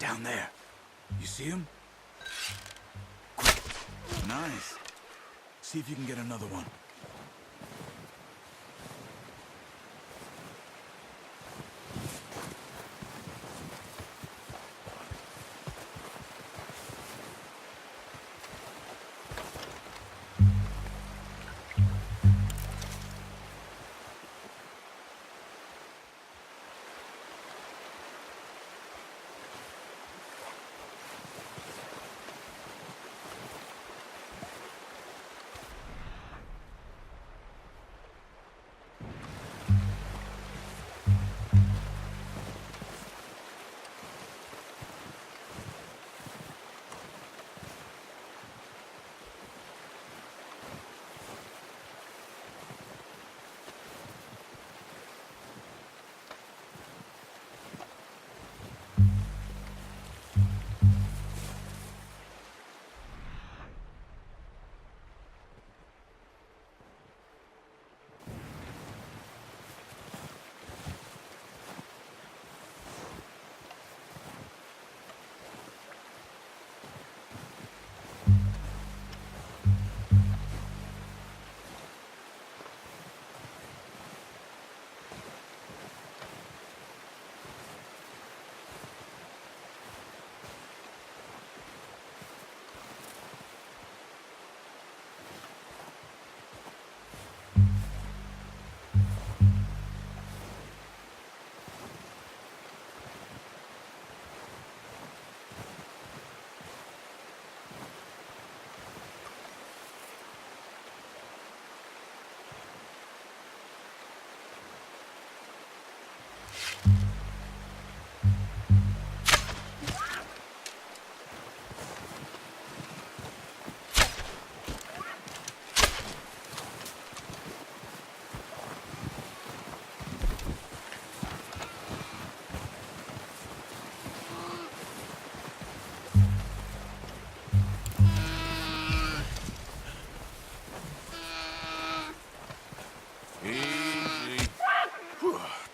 Down there. You see him? Quick. Nice. See if you can get another one.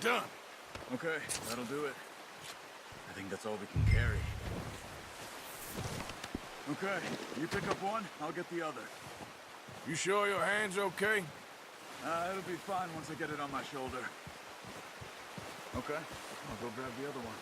Done. Okay, that'll do it. I think that's all we can carry. Okay, you pick up one, I'll get the other. You sure your hand's okay? It'll be fine once I get it on my shoulder. Okay, I'll go grab the other one.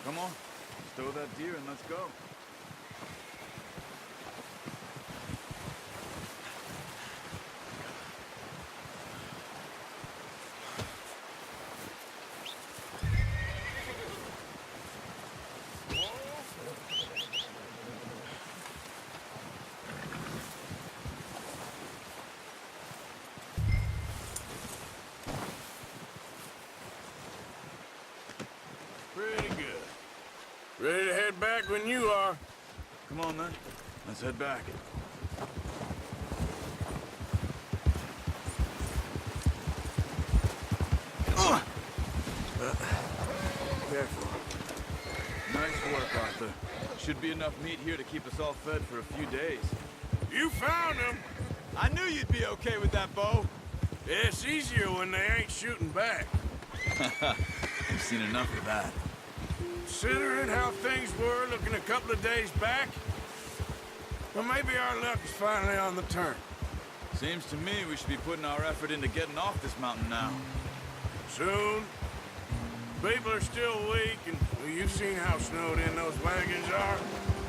Come on, stow that deer and let's go. Pretty good. Ready to head back when you are. Come on then, let's head back. Careful. Nice work, Arthur. Should be enough meat here to keep us all fed for a few days. You found him. I knew you'd be okay with that, Bo. It's easier when they ain't shooting back. I've seen enough of that. Considering how things were looking a couple of days back, well, maybe our luck is finally on the turn. Seems to me we should be putting our effort into getting off this mountain now. Soon. People are still weak, and well, you've seen how snowed in those wagons are.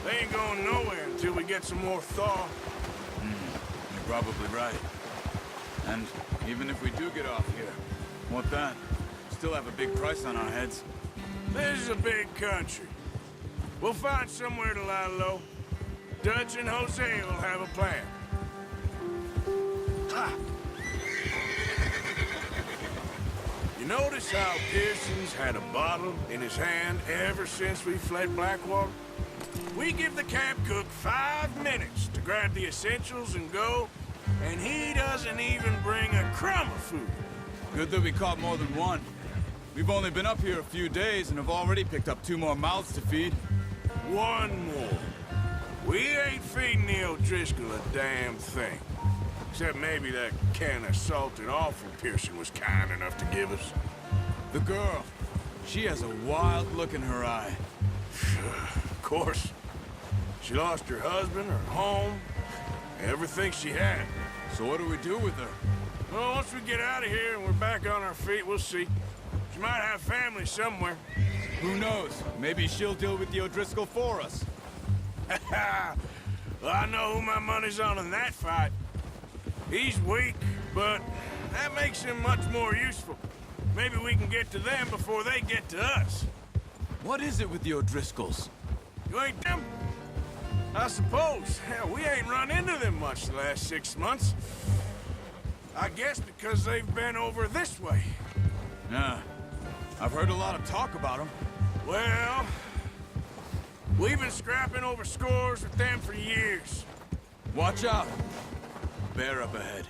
They ain't going nowhere until we get some more thaw. You're probably right. And even if we do get off here, what then? Still have a big price on our heads. This is a big country. We'll find somewhere to lie low. Dutch and Hosea will have a plan. Ha! You notice how Pearson's had a bottle in his hand ever since we fled Blackwater? We give the camp cook 5 minutes to grab the essentials and go, and he doesn't even bring a crumb of food. Good that we caught more than one. We've only been up here a few days and have already picked up 2 more mouths to feed. 1 more. We ain't feeding the O'Driscoll a damn thing. Except maybe that can of salted offal Pearson was kind enough to give us. The girl. She has a wild look in her eye. Of course. She lost her husband, her home, everything she had. So what do we do with her? Well, once we get out of here and we're back on our feet, we'll see. She might have family somewhere. Who knows? Maybe she'll deal with the O'Driscoll for us. Well, I know who my money's on in that fight. He's weak, but that makes him much more useful. Maybe we can get to them before they get to us. What is it with the O'Driscolls? You ain't them? I suppose. Hell, we ain't run into them much the last 6 months. I guess because they've been over this way. Yeah. I've heard a lot of talk about them. Well, we've been scrapping over scores with them for years. Watch out. Bear up ahead.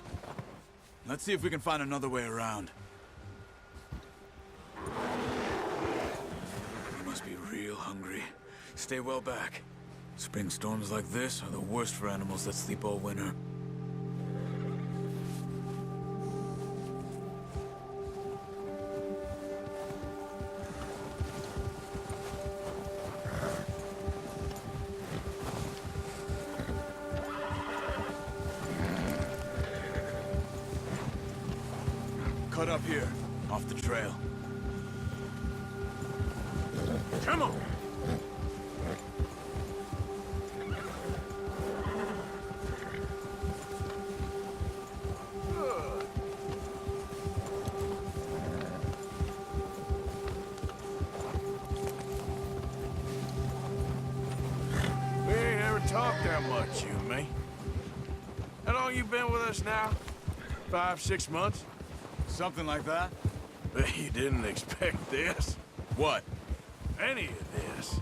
Let's see if we can find another way around. You must be real hungry. Stay well back. Spring storms like this are the worst for animals that sleep all winter. Cut up here, off the trail. Come on! We ain't ever talked that much, you and me. How long you been with us now? 5, 6 months? Something like that? Bet you didn't expect this. What? Any of this.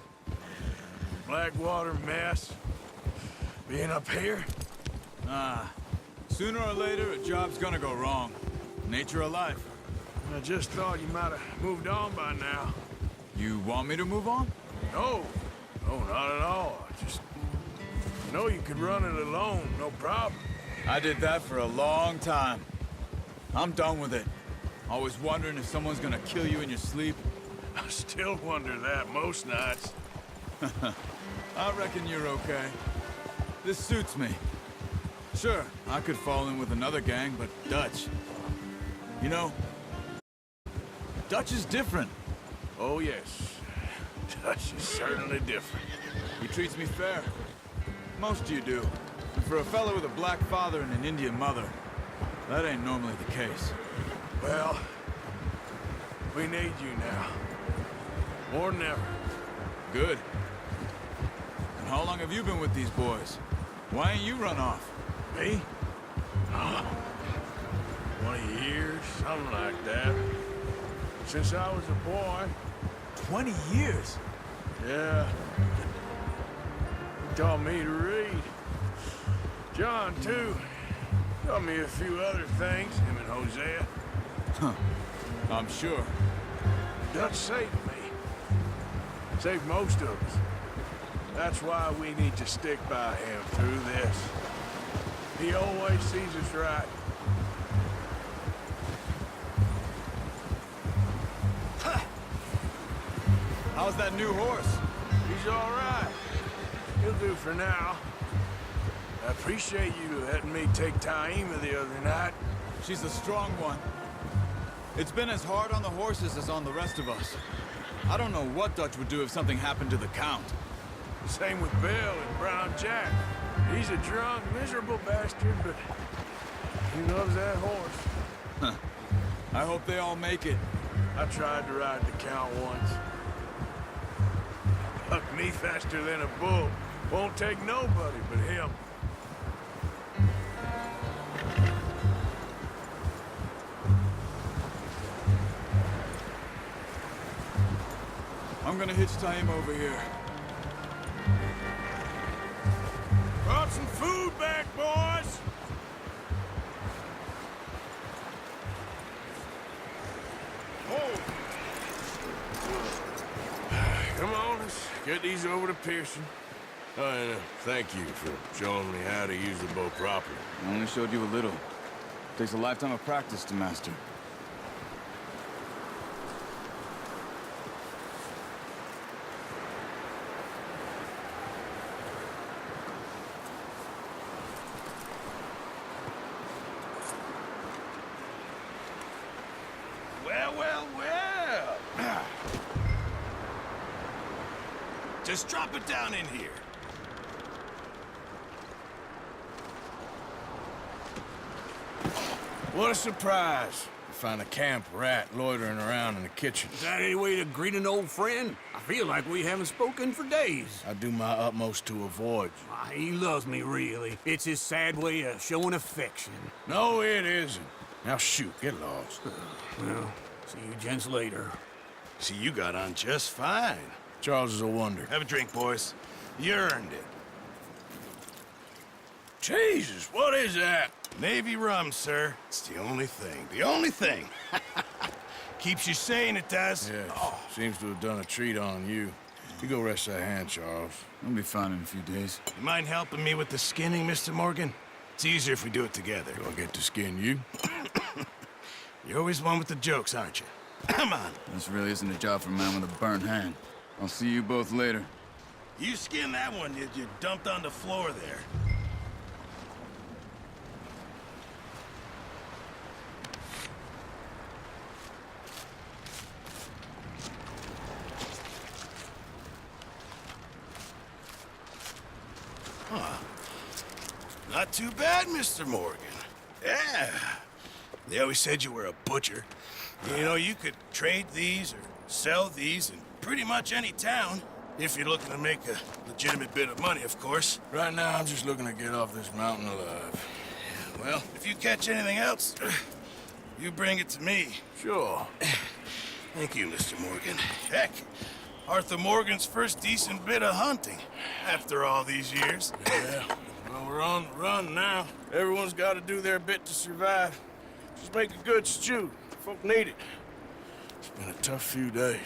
Blackwater mess. Being up here. Sooner or later, a job's gonna go wrong. Nature of life. I just thought you might have moved on by now. You want me to move on? No. No, not at all. I just know you could run it alone, no problem. I did that for a long time. I'm done with it. Always wondering if someone's gonna kill you in your sleep. I still wonder that most nights. I reckon you're okay. This suits me. Sure, I could fall in with another gang, but Dutch... You know, Dutch is different. Oh, yes. Dutch is certainly different. He treats me fair. Most of you do. And for a fellow with a black father and an Indian mother, that ain't normally the case. Well, we need you now. More than ever. Good. And how long have you been with these boys? Why ain't you run off? Me? 20 years, something like that. Since I was a boy. 20 years? Yeah. He taught me to read. John, too. Taught me a few other things, him and Hosea. Huh. I'm sure. Dutch saved me. Saved most of us. That's why we need to stick by him through this. He always sees us right. How's that new horse? He's all right. He'll do for now. I appreciate you letting me take Taima the other night. She's a strong one. It's been as hard on the horses as on the rest of us. I don't know what Dutch would do if something happened to the Count. Same with Bill and Brown Jack. He's a drunk, miserable bastard, but he loves that horse. I hope they all make it. I tried to ride the Count once. Bucked me faster than a bull. Won't take nobody but him. I'm gonna hitch tie him over here. Brought some food back, boys! Oh. Come on, let's get these over to Pearson. Oh, and thank you for showing me how to use the bow properly. I only showed you a little. Takes a lifetime of practice to master. Well, well, well. Just drop it down in here. What a surprise. To find a camp rat loitering around in the kitchen. Is that any way to greet an old friend? I feel like we haven't spoken for days. I do my utmost to avoid you. Ah, he loves me, really. It's his sad way of showing affection. No, it isn't. Now shoot, get lost. Well, see you gents later. See, you got on just fine. Charles is a wonder. Have a drink, boys. You earned it. Jesus, what is that? Navy rum, sir. It's the only thing. The only thing. Keeps you sane, it does. Yeah, seems to have done a treat on you. You go rest that hand, Charles. I'll be fine in a few days. You mind helping me with the skinning, Mr. Morgan? It's easier if we do it together. Do I get to skin you? You're always one with the jokes, aren't you? Come on. This really isn't a job for a man with a burnt hand. I'll see you both later. You skinned that one you dumped on the floor there. Not too bad, Mr. Morgan. Yeah. They always said you were a butcher. You know, you could trade these or sell these in pretty much any town. If you're looking to make a legitimate bit of money, of course. Right now, I'm just looking to get off this mountain alive. Well, if you catch anything else, you bring it to me. Sure. Thank you, Mr. Morgan. Heck, Arthur Morgan's first decent bit of hunting after all these years. Yeah. Well, we're on the run now. Everyone's got to do their bit to survive. Just make a good stew. Folk need it. It's been a tough few days.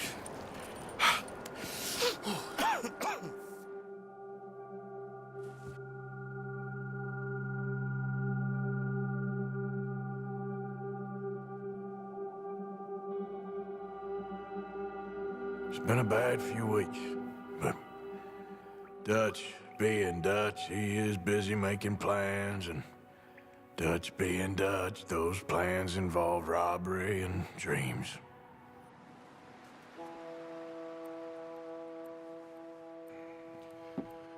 It's been a bad few weeks, but Dutch being Dutch, he is busy making plans, and Dutch being Dutch, those plans involve robbery and dreams.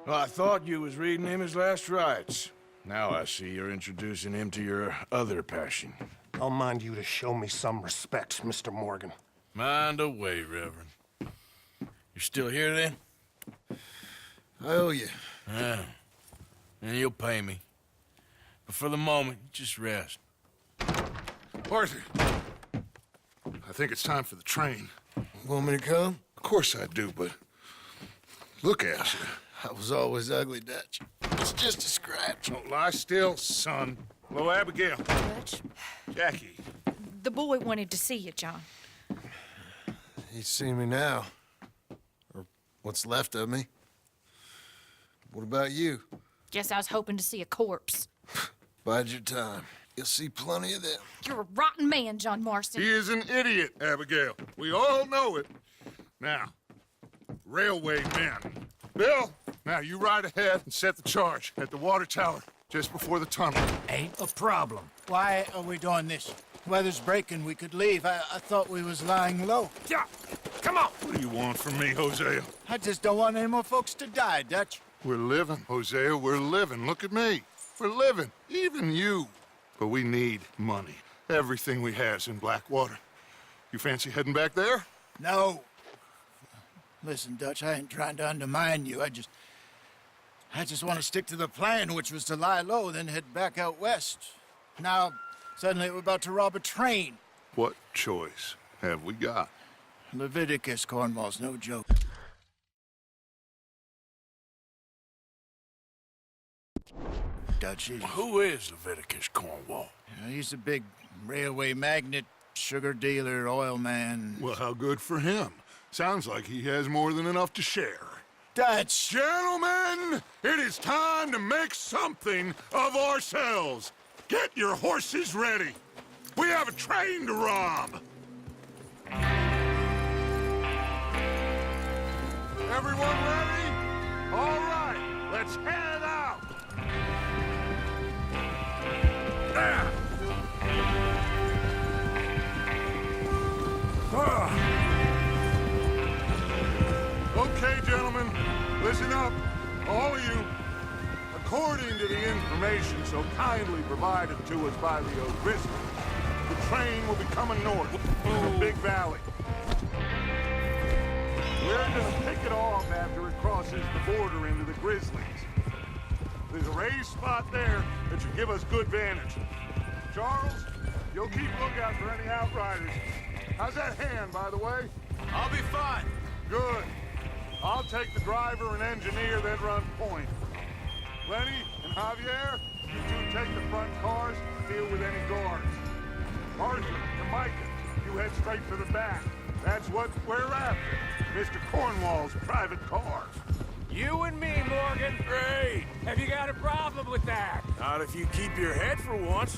Well, I thought you was reading him his last rites. Now I see you're introducing him to your other passion. I'll mind you to show me some respect, Mr. Morgan. Mind away, Reverend. You're still here, then? I owe you. Yeah. And you'll pay me. But for the moment, just rest. Arthur, I think it's time for the train. Want me to come? Of course I do, but look at you. I was always ugly, Dutch. It's just a scratch. Don't lie still, son. Hello, Abigail. Dutch, Jackie. the boy wanted to see you, John. He's seen me now. Or what's left of me. What about you? Guess I was hoping to see a corpse. Bide your time. You'll see plenty of them. You're a rotten man, John Marston. He is an idiot, Abigail. We all know it. Now, railway men. Bill, now you ride ahead and set the charge at the water tower just before the tunnel. Ain't a problem. Why are we doing this? Weather's breaking, we could leave. I thought we was lying low. Yeah, come on. What do you want from me, Hosea? I just don't want any more folks to die, Dutch. We're living, Hosea, we're living. Look at me. We're living, even you. But we need money. Everything we has in Blackwater. You fancy heading back there? No. Listen, Dutch, I ain't trying to undermine you. I just want to stick to the plan, which was to lie low, then head back out west. Now, suddenly we're about to rob a train. What choice have we got? Leviticus, Cornwall's no joke. Dutch, Who is Leviticus Cornwall? he's a big railway magnate, sugar dealer, oil man. Well, how good for him. Sounds like he has more than enough to share. Dutch! Gentlemen, it is time to make something of ourselves. Get your horses ready. We have a train to rob. Everyone ready? All right, let's head out. There. Okay, gentlemen, listen up, all of you. According to the information so kindly provided to us by the O'Driscoll, the train will be coming north through the Big Valley. We're gonna pick it off after it crosses the border into the Grizzlies. There's a raised spot there that should give us good vantage. Charles, you'll keep lookout for any outriders. How's that hand, by the way? I'll be fine. Good. I'll take the driver and engineer, then run point. Lenny and Javier, you two take the front cars and deal with any guards. Arthur and Micah, you head straight for the back. That's what we're after. Mr. Cornwall's private cars. You and me, Morgan. Great. Have you got a problem with that? Not if you keep your head for once.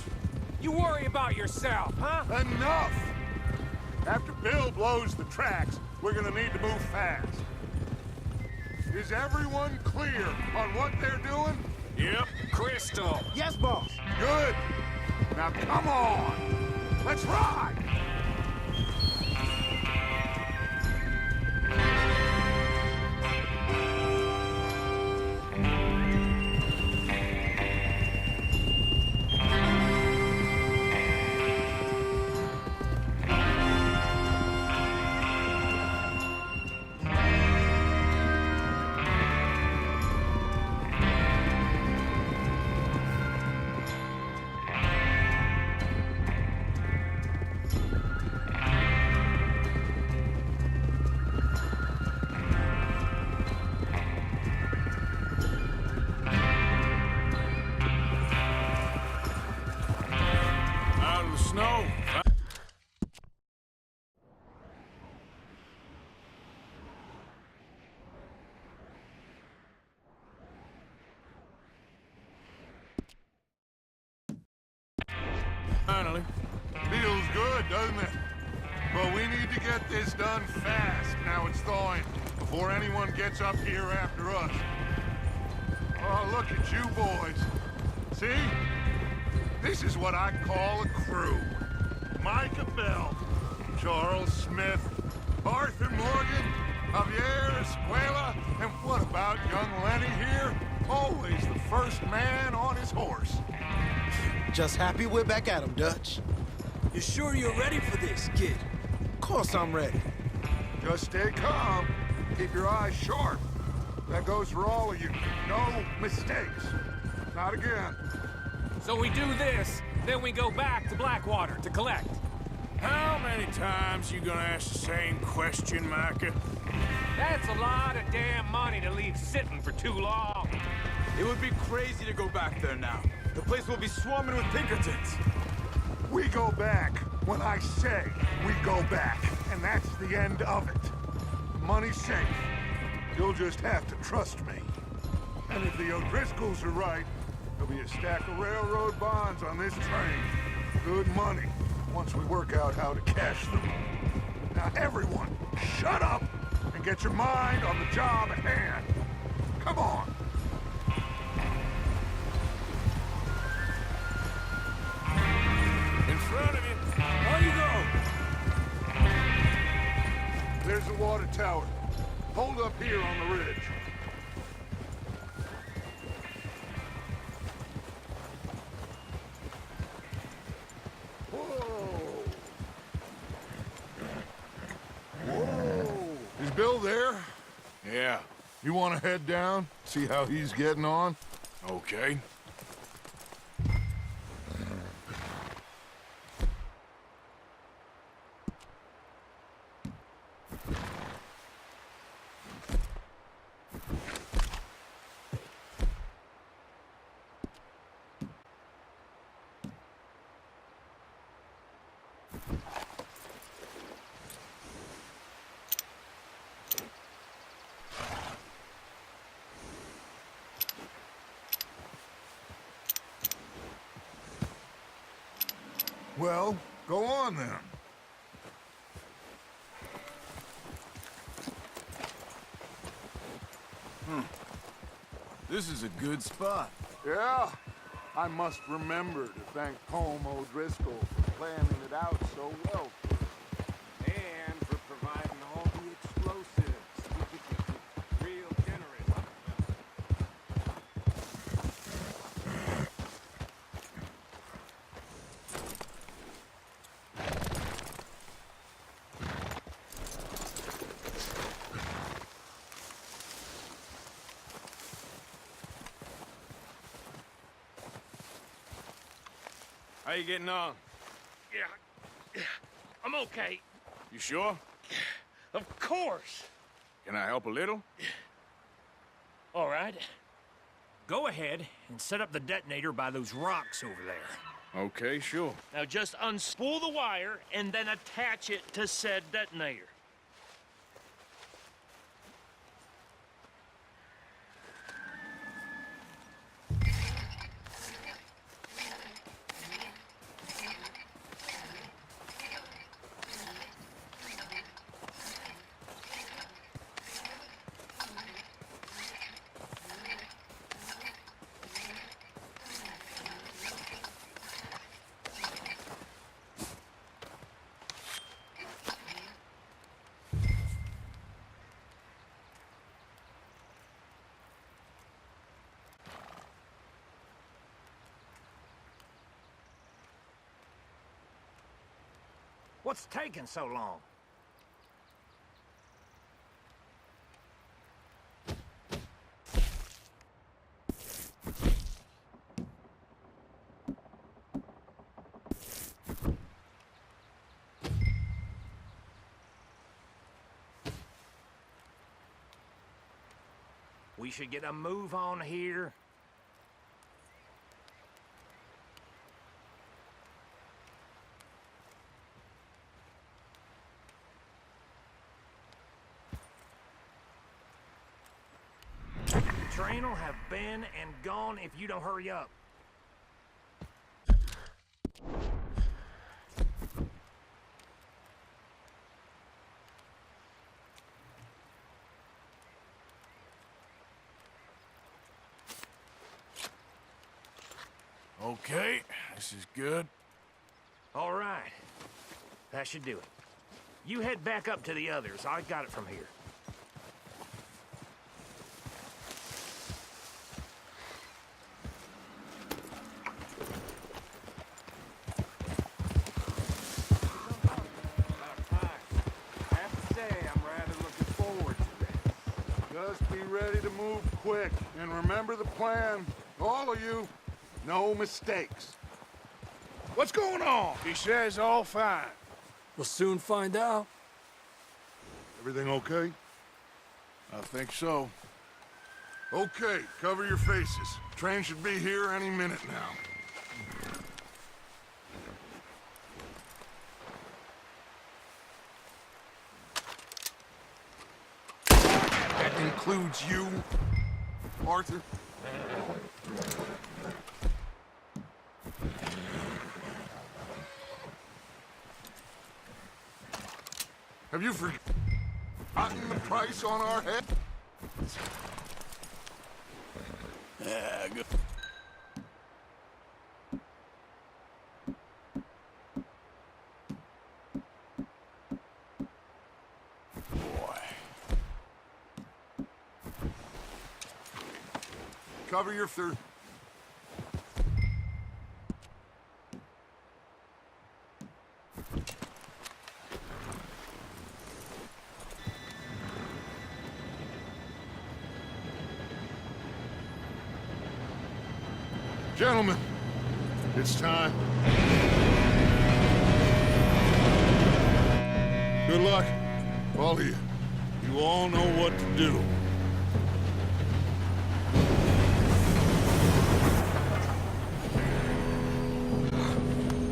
You worry about yourself, huh? Enough! After Bill blows the tracks, we're gonna need to move fast. Is everyone clear on what they're doing? Yep. Crystal. Yes, boss. Good. Now come on. Let's ride. Out of the snow. Finally. Feels good, doesn't it? But we need to get this done fast. Now it's thawing, before anyone gets up here after us. Oh, look at you boys. See? This is what I call a crew. Micah Bell, Charles Smith, Arthur Morgan, Javier Escuela, and what about young Lenny here? Always the first man on his horse. Just happy we're back at 'em, Dutch. You sure you're ready for this, kid? Of course I'm ready. Just stay calm. Keep your eyes sharp. That goes for all of you. No mistakes. Not again. So we do this, then we go back to Blackwater to collect. How many times you gonna ask the same question, Micah? That's a lot of damn money to leave sitting for too long. It would be crazy to go back there now. The place will be swarming with Pinkertons. We go back when I say we go back, and that's the end of it. The money's safe. You'll just have to trust me. And if the O'Driscolls are right, there'll be a stack of railroad bonds on this train. Good money, once we work out how to cash them. Now everyone, shut up and get your mind on the job at hand. Come on. In front of you. On you go. There's the water tower. Hold up here on the ridge. Yeah. You want to head down, see how he's getting on? Okay. Well, go on then. This is a good spot. Yeah, I must remember to thank Colm O'Driscoll for planning it out so well. And for providing all the explosives. Real generous. How you getting on? Yeah, I'm okay. You sure? Of course. Can I help a little? All right. Go ahead and set up the detonator by those rocks over there. Okay, sure. Now just unspool the wire and then attach it to said detonator. What's taking so long? We should get a move on here. The train will have been and gone if you don't hurry up. Okay, this is good. All right. That should do it. You head back up to the others. I got it from here. Just be ready to move quick, and remember the plan. All of you, no mistakes. What's going on? He says all fine. We'll soon find out. Everything okay? I think so. Okay, cover your faces. Train should be here any minute now. That includes you, Arthur? Have you forgotten the price on our head? Yeah, good. Boy. Cover your third. Gentlemen, it's time. Good luck, all of you. You all know what to do.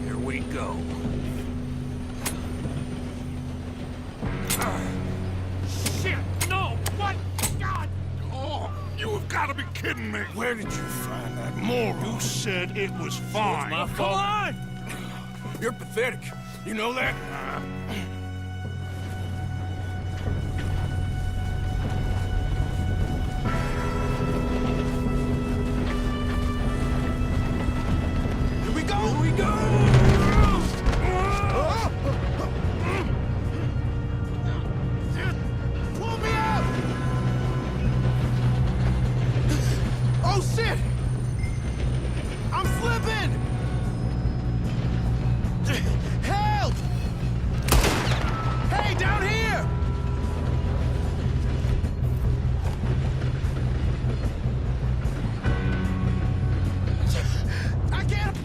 Here we go. Shit! No! What? God! Oh, you have got to be kidding me. Where did you find that moron? You said it was fine. My fault. Come on! You're pathetic. You know that? Here we go! Here we go! Pull me out! Oh, shit! I'm slipping! Help! Hey, down here! I can't...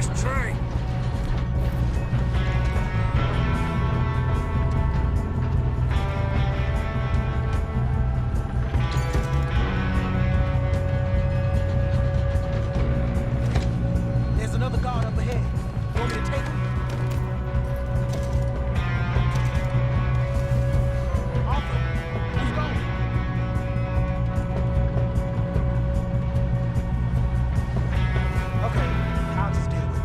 this train. There's another guard up ahead. Want me to take him? Arthur, who's going? Okay, I'll just deal with it.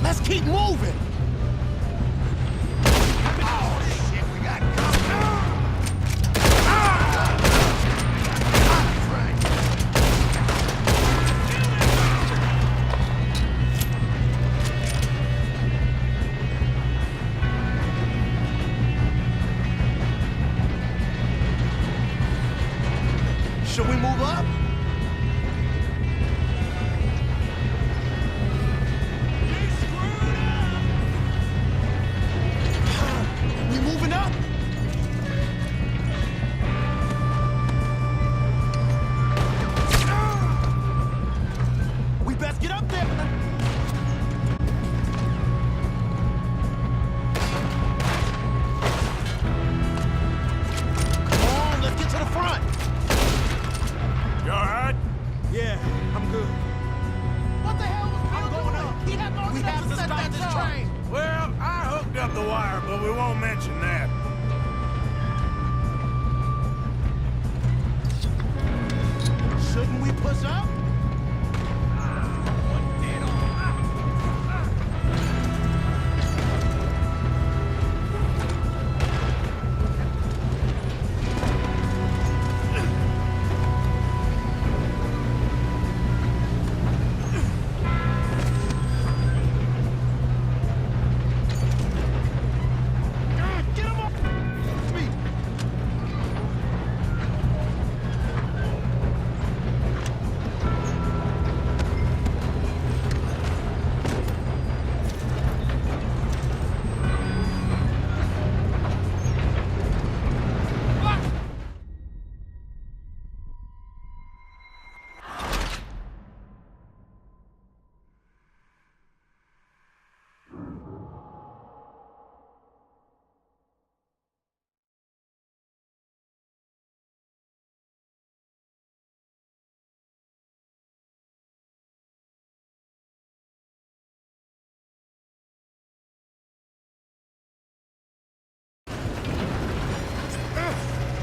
Let's keep moving! Oh, shit, we got Should we move up? We moving up? We best get up there. Come on, let's get to the front. You all right? Yeah, I'm good. What the hell was Bill doing? He had long enough to set that train. Well, I hooked up the wire, but we won't mention that. Shouldn't we push up? Get him off me!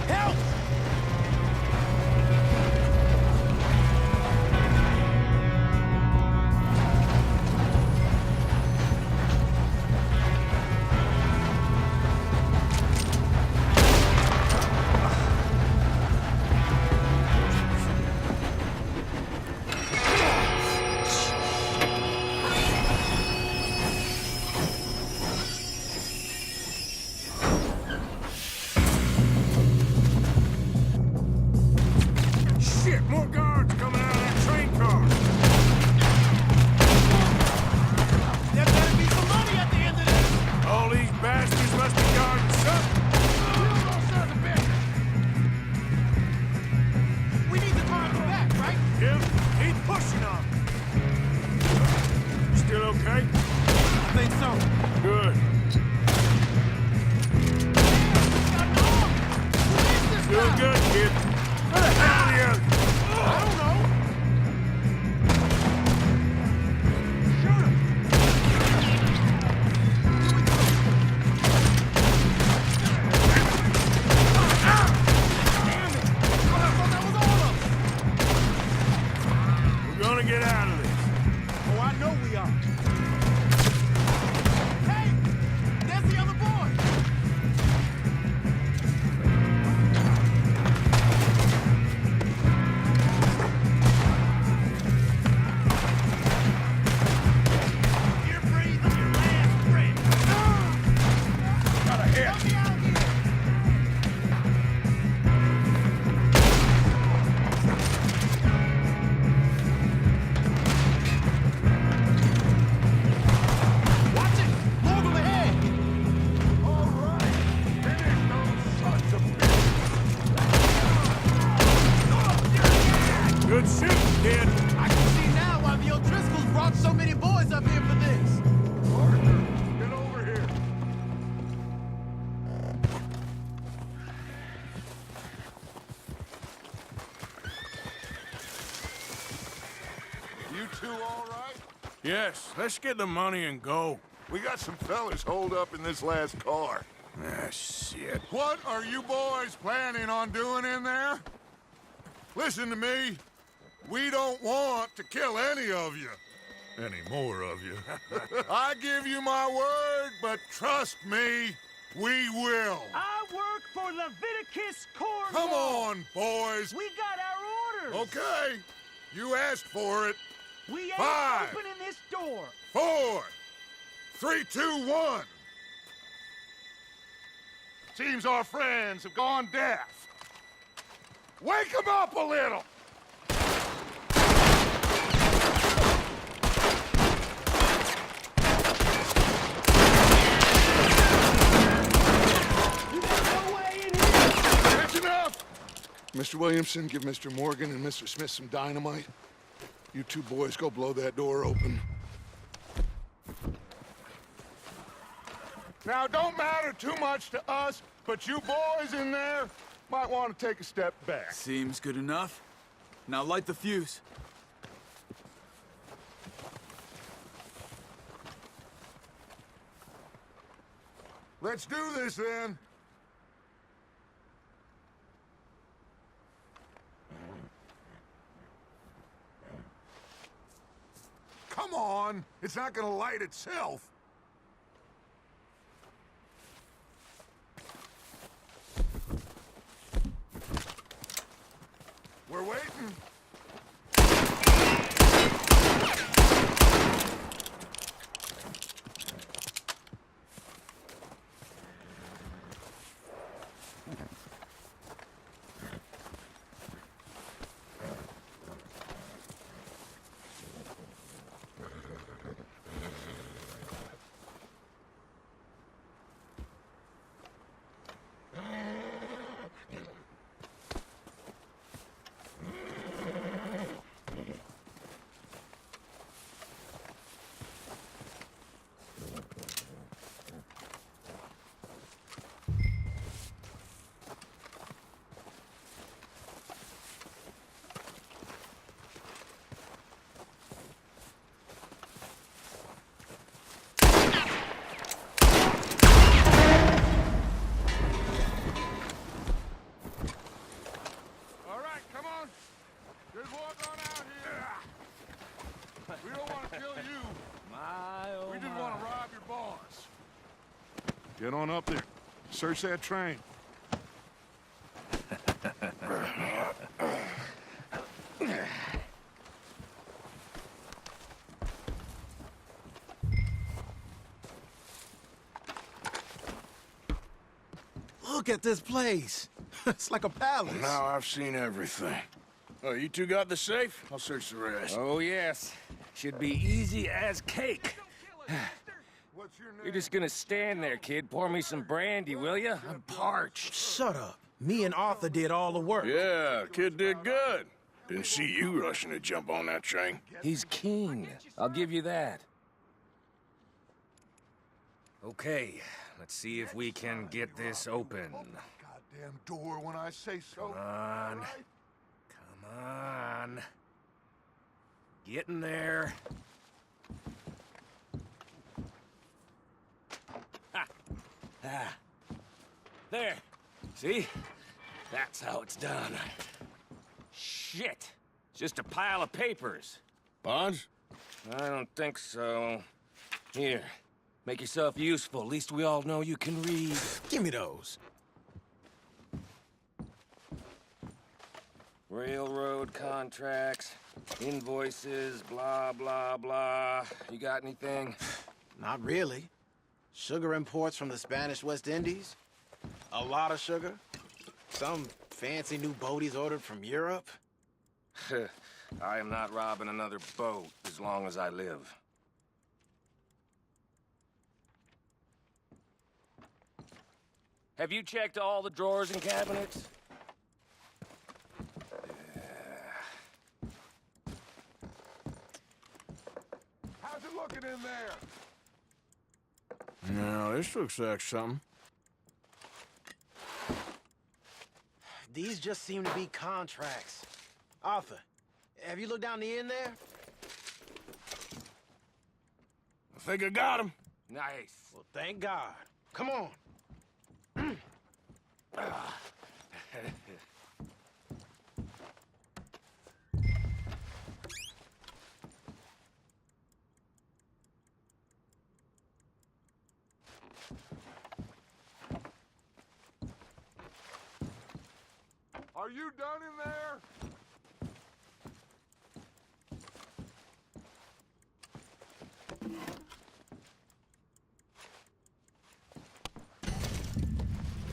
Help! Shit, more guards coming out of that train car. There better be some money at the end of this! All these bastards must be guarding something. We need to climb back, right? Jim, keep pushing on. Still okay? I think so. Good. Doing good, kid. Where the hell are the others? I don't know. Shoot him. Damn it. I thought that was all of them. We're gonna get out of this. Oh, I know we are. Hey, there's the other boy. You're breathing your last breath. Got a hit. Help me out. many boys up here for this. Arthur, get over here. You two all right? Yes, let's get the money and go. We got some fellas holed up in this last car. Ah, shit. What are you boys planning on doing in there? Listen to me. We don't want to kill any of you. Any more of you. I give you my word, but trust me, we will. I work for Leviticus Cornwall. Come on, boys. We got our orders. Okay. You asked for it. We ain't 5, opening this door. 4, 3, 2, 1. Seems our friends have gone deaf. Wake them up a little! That's enough! Mr. Williamson, give Mr. Morgan and Mr. Smith some dynamite. You two boys go blow that door open. Now, don't matter too much to us, but you boys in there might want to take a step back. Seems good enough. Now light the fuse. Let's do this, then. Come on! It's not gonna light itself. We're waiting. We don't want to kill you. We just want to rob your boss. Get on up there. Search that train. Look at this place. It's like a palace. Now I've seen everything. Oh, you two got the safe? I'll search the rest. Oh, yes. Should be easy as cake. What's your name? You're just gonna stand there, kid. Pour me some brandy, will you? I'm parched. Shut up. Me and Arthur did all the work. Yeah, kid did good. Didn't see you rushing to jump on that train. He's king. I'll give you that. Okay, let's see if we can get this open. Goddamn door when I say so. Come on. Come on. Get in there. Ha! Ah. There. See? That's how it's done. Shit. It's just a pile of papers. Bonds? I don't think so. Here. Make yourself useful. At least we all know you can read. Give me those. Railroad contracts, invoices, blah, blah, blah. You got anything? Not really. Sugar imports from the Spanish West Indies. A lot of sugar. Some fancy new boat he's ordered from Europe. I am not robbing another boat as long as I live. Have you checked all the drawers and cabinets? How looking in there? Now, this looks like something. These just seem to be contracts. Arthur, have you looked down the end there? I think I got him. Nice. Well, thank God. Come on. Are you done in there?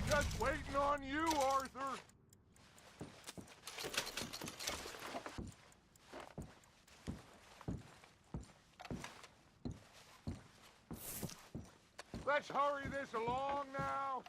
Just waiting on you, Arthur. Let's hurry this along now.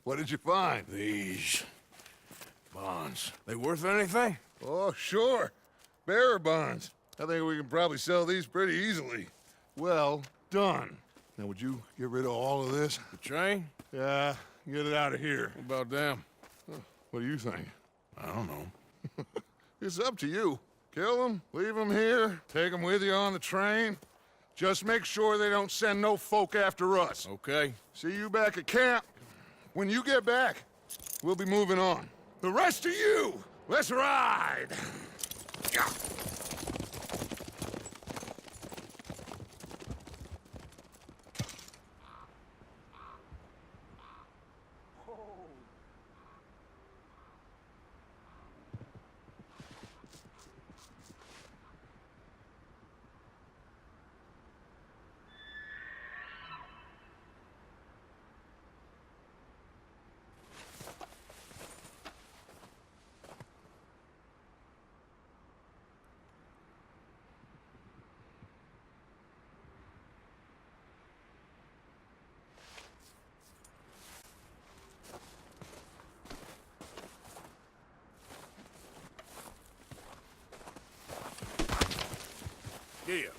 What did you find? These bonds. They worth anything? Oh, sure. Bearer bonds. I think we can probably sell these pretty easily. Well done. Now, would you get rid of all of this? The train? Yeah, get it out of here. What about them? What do you think? I don't know. It's up to you. Kill them, leave them here, take them with you on the train. Just make sure they don't send no folk after us. Okay. See you back at camp. When you get back, we'll be moving on. The rest of you, let's ride! Yeah.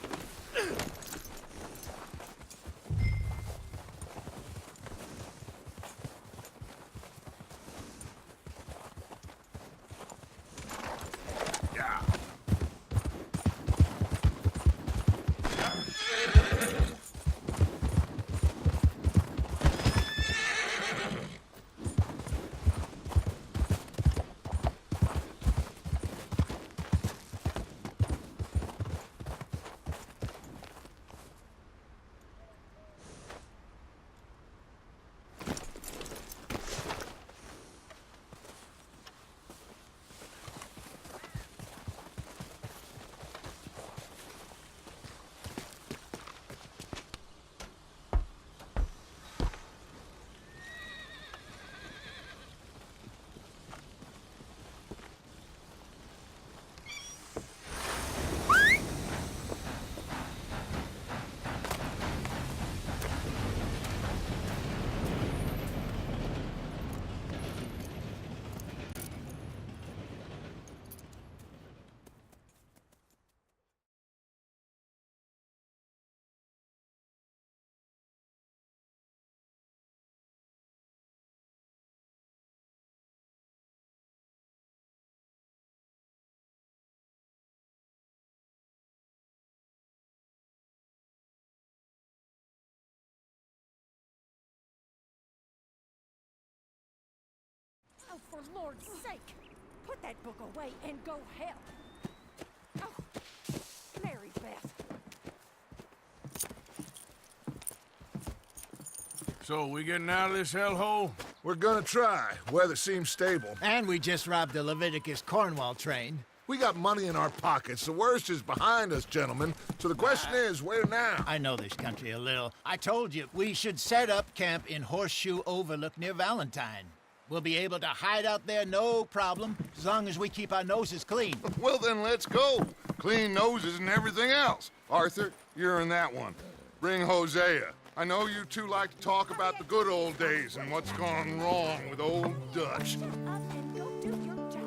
Oh, for Lord's sake, put that book away and go help. Oh, Mary Beth. So, we getting out of this hellhole? We're gonna try. Weather seems stable. And we just robbed the Leviticus Cornwall train. We got money in our pockets. The worst is behind us, gentlemen. So the question is, where now? I know this country a little. I told you, we should set up camp in Horseshoe Overlook near Valentine. We'll be able to hide out there no problem, as long as we keep our noses clean. Well, then let's go. Clean noses and everything else. Arthur, you're in that one. Bring Hosea. I know you two like to talk about the good old days and what's gone wrong with old Dutch. Shut up and go do your job.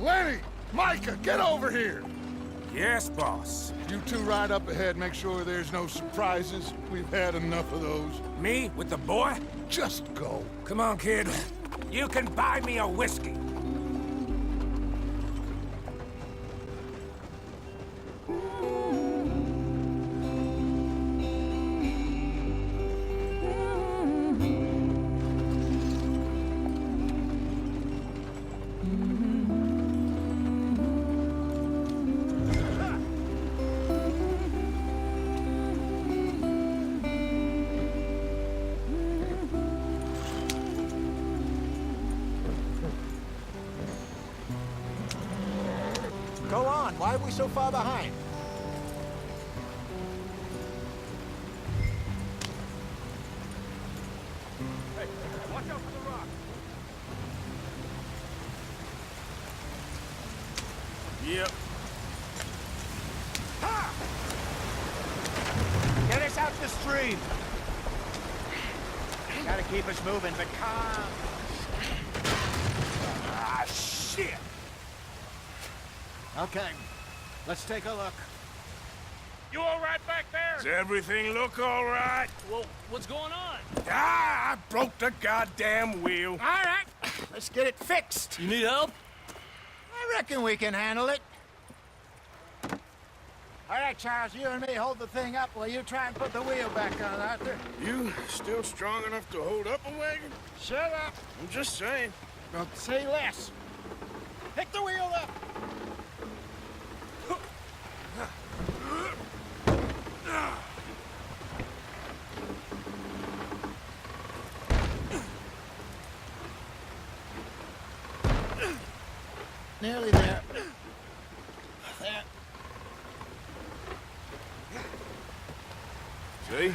Lenny! Micah, get over here! Yes, boss. You two ride up ahead, make sure there's no surprises. We've had enough of those. Me with the boy? Just go. Come on, kid. You can buy me a whiskey. Go on, why are we so far behind? Hey, watch out for the rock. Yep. Ha! Get us out the stream. Gotta keep us moving, but calm. Ah, shit! Okay, let's take a look. You all right back there? Does everything look all right? Well, what's going on? Ah, I broke the goddamn wheel. All right, let's get it fixed. You need help? I reckon we can handle it. All right, Charles, you and me hold the thing up while you try and put the wheel back on, Arthur. You still strong enough to hold up a wagon? Shut up. I'm just saying. Well, say less. Pick the wheel up. Nearly there. There. See?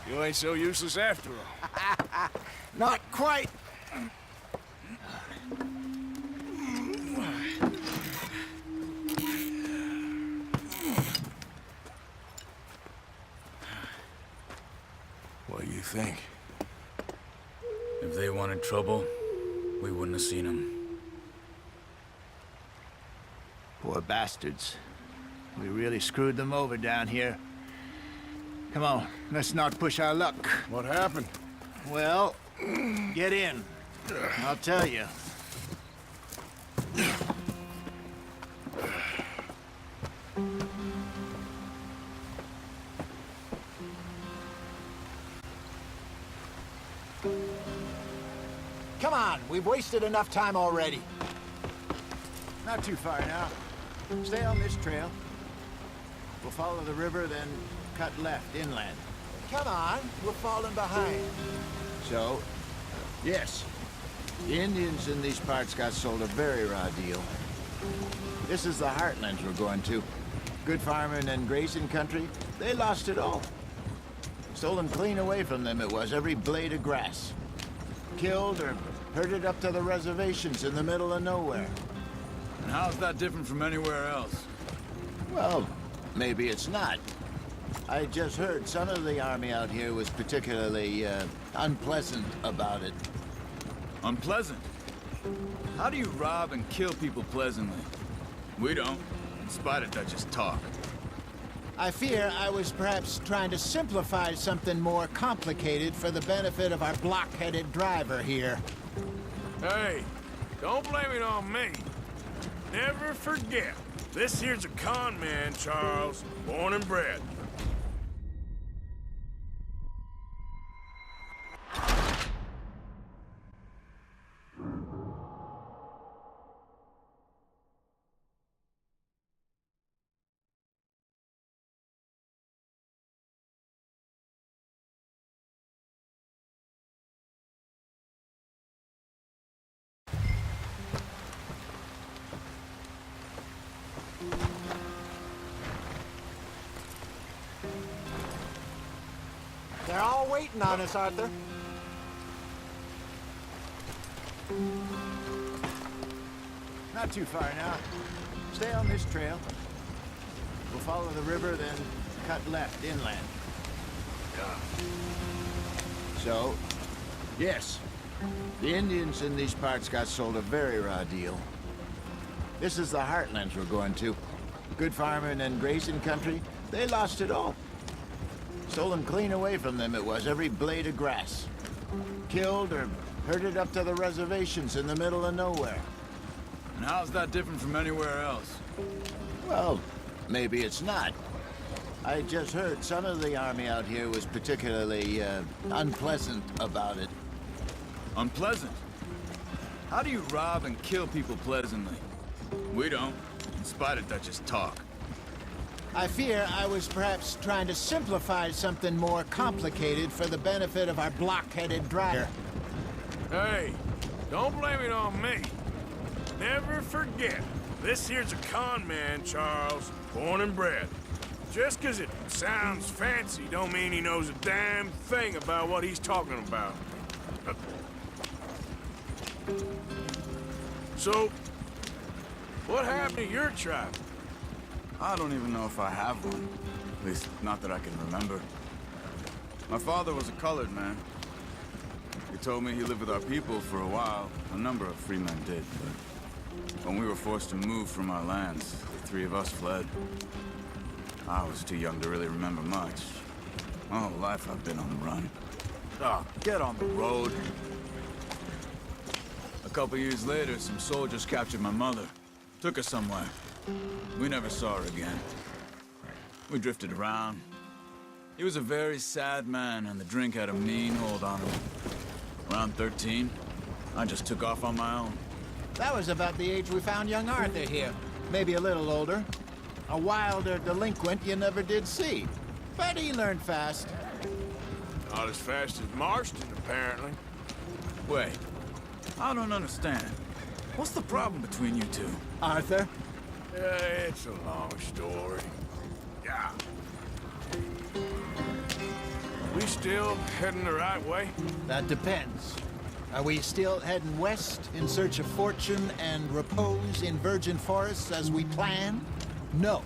You ain't so useless after all. Not quite. What do you think? If they wanted trouble, we wouldn't have seen them. Poor bastards. We really screwed them over down here. Come on, let's not push our luck. What happened? Well, get in. I'll tell you. Come on, we've wasted enough time already. Not too far now. Stay on this trail. We'll follow the river, then cut left inland. Come on, we're falling behind. So, yes, the Indians in these parts got sold a very raw deal. This is the heartlands we're going to. Good farming and grazing country, they lost it all. Stolen clean away from them it was, every blade of grass. Killed or herded up to the reservations in the middle of nowhere. And how's that different from anywhere else? Well, maybe it's not. I just heard some of the army out here was particularly, unpleasant about it. Unpleasant? How do you rob and kill people pleasantly? We don't, in spite of Dutch's talk. I fear I was perhaps trying to simplify something more complicated for the benefit of our block-headed driver here. Hey, don't blame it on me. Never forget, this here's a con man, Charles, born and bred. They're all waiting on us, Arthur. Not too far now. Stay on this trail. We'll follow the river, then cut left inland. So, yes, the Indians in these parts got sold a very raw deal. This is the heartlands we're going to. Good farming and grazing country, they lost it all. Stolen clean away from them it was, every blade of grass. Killed or herded up to the reservations in the middle of nowhere. And how's that different from anywhere else? Well, maybe it's not. I just heard some of the army out here was particularly, unpleasant about it. Unpleasant? How do you rob and kill people pleasantly? We don't, in spite of Dutch's talk. I fear I was perhaps trying to simplify something more complicated for the benefit of our block-headed driver. Hey, don't blame it on me. Never forget, this here's a con man, Charles, born and bred. Just 'cause it sounds fancy don't mean he knows a damn thing about what he's talking about. So, what happened to your tribe? I don't even know if I have one. At least, not that I can remember. My father was a colored man. He told me he lived with our people for a while. A number of free men did, but when we were forced to move from our lands, the three of us fled. I was too young to really remember much. My whole life I've been on the run. Oh, get on the road. A couple years later, some soldiers captured my mother. Took her somewhere. We never saw her again. We drifted around. He was a very sad man, and the drink had a mean hold on him. Around 13, I just took off on my own. That was about the age we found young Arthur here. Maybe a little older. A wilder delinquent you never did see. But he learned fast. Not as fast as Marston, apparently. Wait, I don't understand. What's the problem between you two? Arthur? It's a long story. Yeah. We still heading the right way? That depends. Are we still heading west in search of fortune and repose in virgin forests as we planned? No.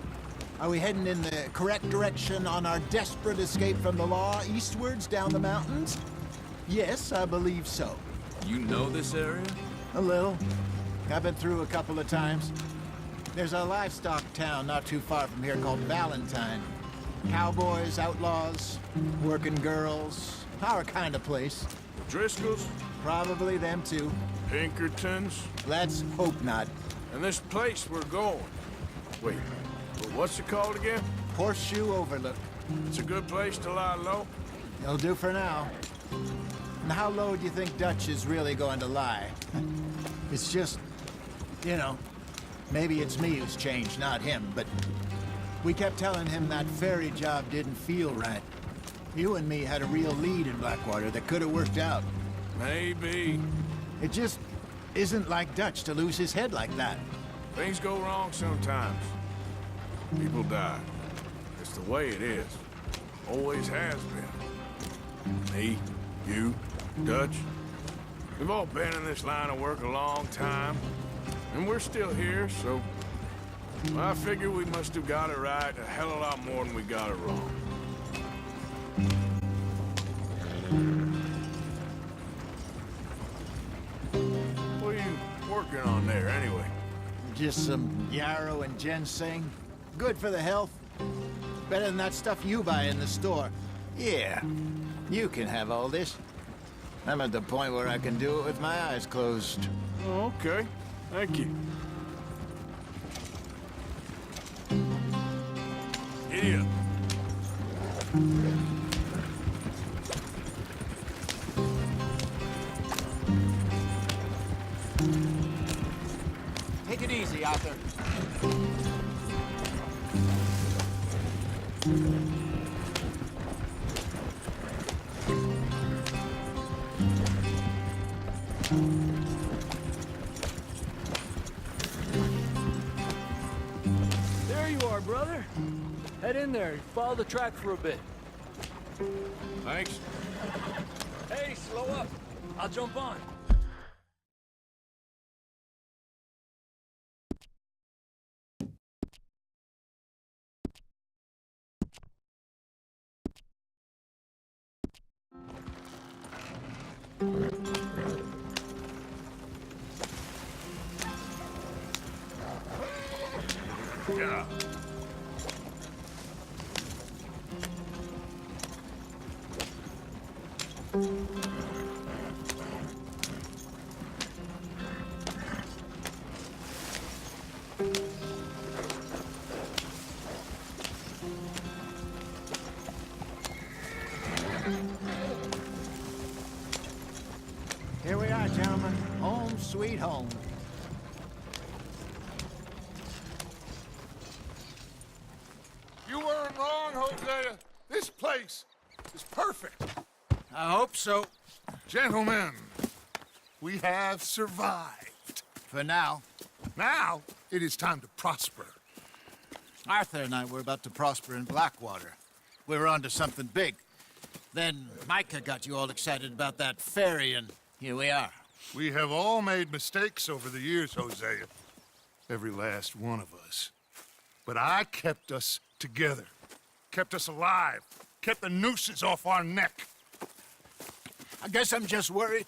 Are we heading in the correct direction on our desperate escape from the law eastwards down the mountains? Yes, I believe so. You know this area? A little. I've been through a couple of times. There's a livestock town not too far from here called Valentine. Cowboys, outlaws, working girls, our kind of place. Driscolls? Probably them too. Pinkertons? Let's hope not. And this place we're going. Wait, what's it called again? Horseshoe Overlook. It's a good place to lie low? It'll do for now. And how low do you think Dutch is really going to lie? It's just, you know, maybe it's me who's changed, not him, but we kept telling him that ferry job didn't feel right. You and me had a real lead in Blackwater that could have worked out. Maybe. It just isn't like Dutch to lose his head like that. Things go wrong sometimes. People die. It's the way it is. Always has been. Me, you, Dutch. We've all been in this line of work a long time, and we're still here, so I figure we must have got it right a hell of a lot more than we got it wrong. What are you working on there, anyway? Just some yarrow and ginseng. Good for the health. Better than that stuff you buy in the store. Yeah, you can have all this. I'm at the point where I can do it with my eyes closed. Oh, okay. Thank you. Giddy up. Take it easy, Arthur. There you are, brother. Head in there. Follow the track for a bit. Thanks. Hey, slow up. I'll jump on. Yeah. Here we are, gentlemen. Home sweet home. You weren't wrong, Hosea. This place is perfect. I hope so. Gentlemen, we have survived. For now. Now, it is time to prosper. Arthur and I were about to prosper in Blackwater. We were onto something big. Then Micah got you all excited about that ferry, and here we are. We have all made mistakes over the years, Hosea. Every last one of us. But I kept us together. Kept us alive. Kept the nooses off our neck. I guess I'm just worried.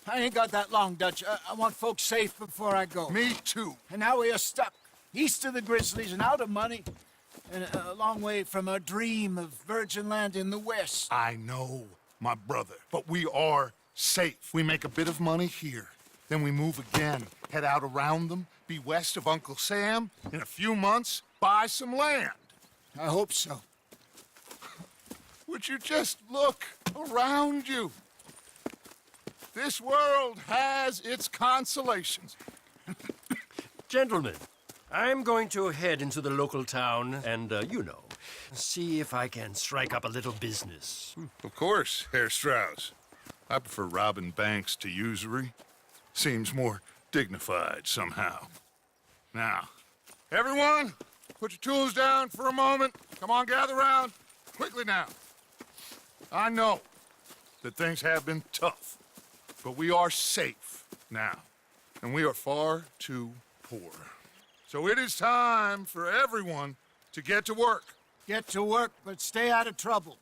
I ain't got that long, Dutch. I want folks safe before I go. Me too. And now we are stuck. East of the Grizzlies and out of money. And a long way from our dream of virgin land in the west. I know, my brother. But we are safe. We make a bit of money here. Then we move again. Head out around them. Be west of Uncle Sam. In a few months, buy some land. I hope so. Would you just look around you? This world has its consolations. Gentlemen, I'm going to head into the local town and, see if I can strike up a little business. Of course, Herr Strauss. I prefer robbing banks to usury. Seems more dignified somehow. Now, everyone, put your tools down for a moment. Come on, gather round. Quickly now. I know that things have been tough, but we are safe now, and we are far too poor. So it is time for everyone to get to work. Get to work, but stay out of trouble.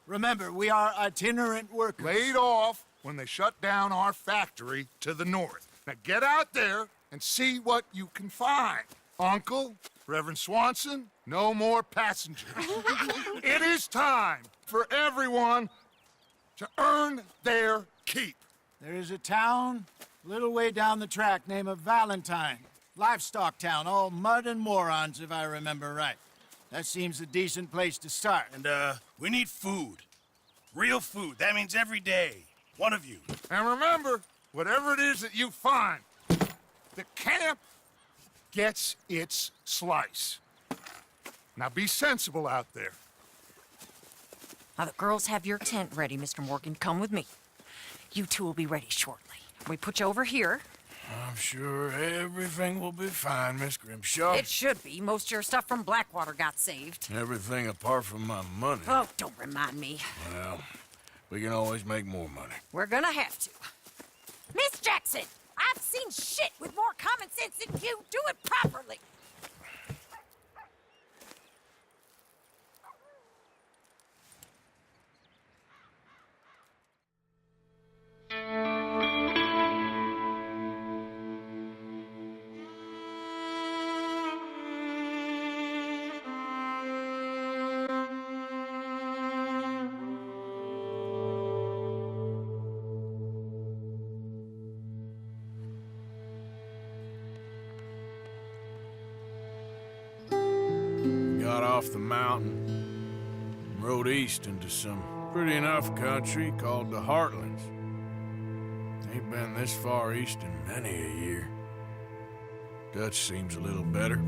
Remember, we are itinerant workers. Laid off when they shut down our factory to the north. Now get out there and see what you can find. Uncle, Reverend Swanson, no more passengers. It is time for everyone to earn their keep. There is a town a little way down the track named Valentine. Livestock town, all mud and morons, if I remember right. That seems a decent place to start. And, we need food. Real food. That means every day. One of you. And remember, whatever it is that you find, the camp gets its slice. Now be sensible out there. Now, the girls have your tent ready, Mr. Morgan. Come with me. You two will be ready shortly. We put you over here. I'm sure everything will be fine, Miss Grimshaw. It should be. Most of your stuff from Blackwater got saved. Everything apart from my money. Oh, don't remind me. Well, we can always make more money. We're gonna have to. Jackson! I've seen shit with more common sense than you. Do it properly. Got off the mountain and rode east into some pretty enough country called the Heartlands. Ain't been this far east in many a year. Dutch seems a little better.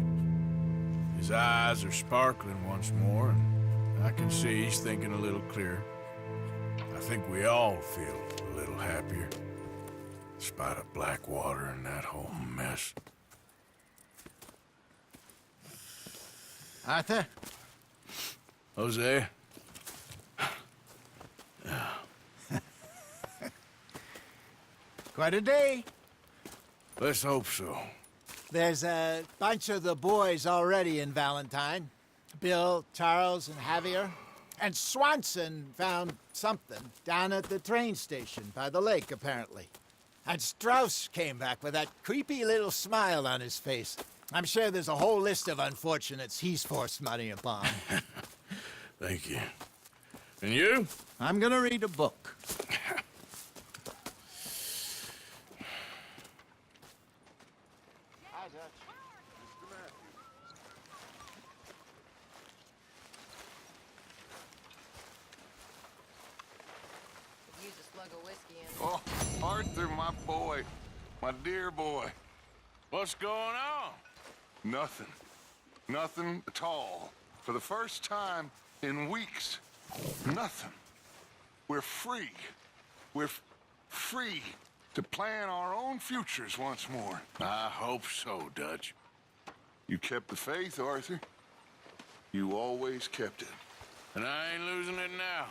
His eyes are sparkling once more, and I can see he's thinking a little clearer. I think we all feel a little happier, in spite of Blackwater and that whole mess. Arthur? Hosea? Quite a day. Let's hope so. There's a bunch of the boys already in Valentine. Bill, Charles, and Javier. And Swanson found something down at the train station by the lake, apparently. And Strauss came back with that creepy little smile on his face. I'm sure there's a whole list of unfortunates he's forced money upon. Thank you. And you? I'm gonna read a book. Use a slug of whiskey in. Oh, Arthur, my boy. My dear boy. What's going on? Nothing. Nothing at all. For the first time in weeks, nothing. We're free. We're free to plan our own futures once more. I hope so, Dutch. You kept the faith, Arthur. You always kept it. And I ain't losing it now.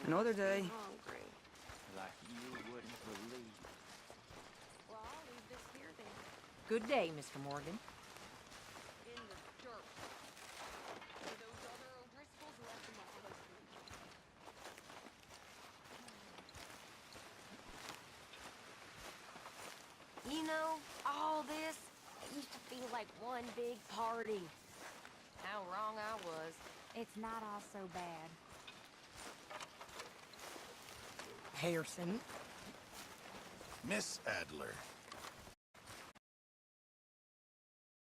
Another day. Like you wouldn't believe. Well, I'll leave this here then. Good day, Mr. Morgan. In the dirt. Where those other O'Driscolls left my husband. You know, all this, it used to feel like one big party. How wrong I was. It's not all so bad. Harrison. Miss Adler,